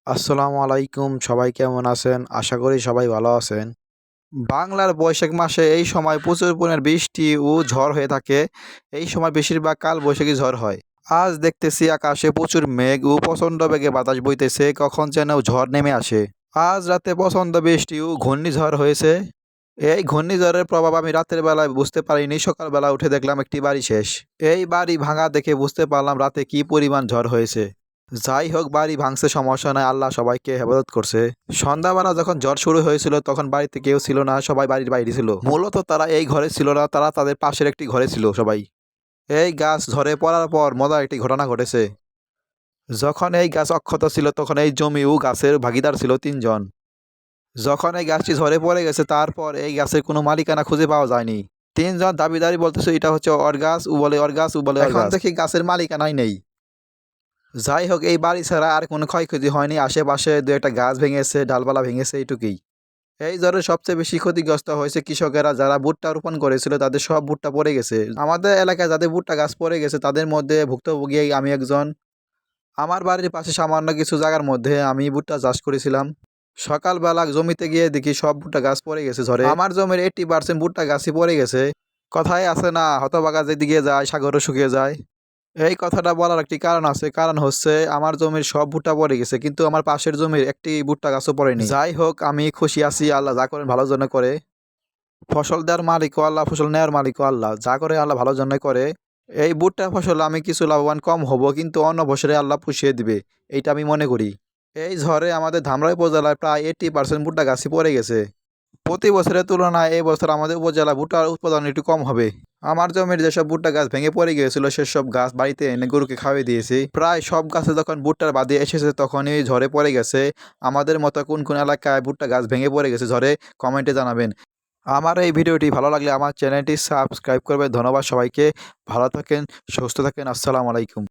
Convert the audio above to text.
আসসালামু আলাইকুম, সবাই কেমন আছেন? আশা করি সবাই ভালো আছেন। বাংলার বৈশাখ মাসে এই সময় প্রচুর পরিমাণে বৃষ্টি ও ঝড় হয়ে থাকে। এই সময় বেশিরভাগ কাল বৈশাখী ঝড় হয়। আজ দেখতেছি আকাশে প্রচুর মেঘ ও প্রচণ্ড বেগে বাতাস বইতেছে, কখন যেন ঝড় নেমে আসে। আজ রাতে প্রচণ্ড বৃষ্টি ও ঘূর্ণিঝড় হয়েছে। এই ঘূর্ণিঝড়ের প্রভাব আমি রাতের বেলায় বুঝতে পারিনি, সকালবেলা উঠে দেখলাম একটি বাড়ি শেষ। এই বাড়ি ভাঙা দেখে বুঝতে পারলাম রাতে কি পরিমাণ ঝড় হয়েছে। যাই হোক, বাড়ি ভাঙছে সমস্যা নাই, আল্লাহ সবাইকে হেফাজত করছে। সন্ধ্যাবেলা যখন ঝড় শুরু হয়েছিল তখন বাড়িতে কেউ ছিল না, সবাই বাড়ির বাইরে ছিল। মূলত তারা এই ঘরে ছিল না, তারা তাদের পাশের একটি ঘরে ছিল সবাই। এই গাছ ঝরে পড়ার পর মজার একটি ঘটনা ঘটেছে। যখন এই গাছ অক্ষত ছিল তখন এই জমি ও গাছের ভাগিদার ছিল তিনজন। যখন এই গাছটি ঝরে পড়ে গেছে তারপর এই গাছের কোনো মালিকানা খুঁজে পাওয়া যায়নি। তিনজন দাবিদারি বলতেছে এটা হচ্ছে ওর গাছ, ও বলে ওর গাছ, ও বলে এখন দেখি গাছের মালিকানাই নেই। যাই হোক, এই বাড়ি ছাড়া আর কোনো ক্ষয়ক্ষতি হয়নি, আশেপাশে দু একটা গাছ ভেঙেছে, ডালপালা ভেঙেছে, এইটুকুই। এই ঝড়ে সবচেয়ে বেশি ক্ষতিগ্রস্ত হয়েছে কৃষকেরা, যারা ভুট্টা রোপণ করেছিল তাদের সব ভুট্টা পড়ে গেছে। আমাদের এলাকায় যাদের ভুট্টা গাছ পড়ে গেছে তাদের মধ্যে ভুক্তভোগী আমি একজন। আমার বাড়ির পাশে সামান্য কিছু জায়গার মধ্যে আমি ভুট্টা চাষ করেছিলাম। সকালবেলা জমিতে গিয়ে দেখি সব ভুট্টা গাছ পড়ে গেছে ঝড়ে। আমার জমির 80% ভুট্টা গাছই পড়ে গেছে। কথায় আছে না, হতভাগা যেদিকে যায় সাগরও শুকিয়ে যায়। এই কথাটা বলার একটি কারণ আছে, কারণ হচ্ছে আমার জমির সব ভুট্টা পড়ে গেছে কিন্তু আমার পাশের জমির একটি ভুট্টা গাছও পড়েনি। যাই হোক, আমি খুশি আছি, আল্লাহ যা করেন ভালোর জন্য করে। ফসল দেওয়ার মালিকও আল্লাহ, ফসল নেওয়ার মালিকও আল্লাহ, যা করে আল্লাহ ভালোর জন্য করে। এই ভুট্টা ফসল আমি কিছু লাভবান কম হব কিন্তু অন্য বছরে আল্লাহ পুষিয়ে দিবে, এইটা আমি মনে করি। এই ঝড়ে আমাদের ধামরাই উপজেলায় প্রায় 80% ভুট্টা গাছই পড়ে গেছে। প্রতি বছরের তুলনায় এই বছর আমাদের উপজেলা ভুট্টার উৎপাদন একটু কম হবে। আমার জমির যেসব ভুট্টা গাছ ভেঙে পড়ে গিয়েছিল সেসব গাছ বাড়িতে এনে গরুকে খাওয়াই দিয়েছি। প্রায় সব গাছে যখন ভুট্টার বাদে এসেছে তখনই ঝড়ে পড়ে গেছে। আমাদের মতো কোন কোন এলাকায় ভুট্টা গাছ ভেঙে পড়ে গেছে ঝড়ে, কমেন্টে জানাবেন। আমার এই ভিডিওটি ভালো লাগলে আমার চ্যানেলটি সাবস্ক্রাইব করবেন। ধন্যবাদ সবাইকে। ভালো থাকেন, সুস্থ থাকেন। আসসালামু আলাইকুম।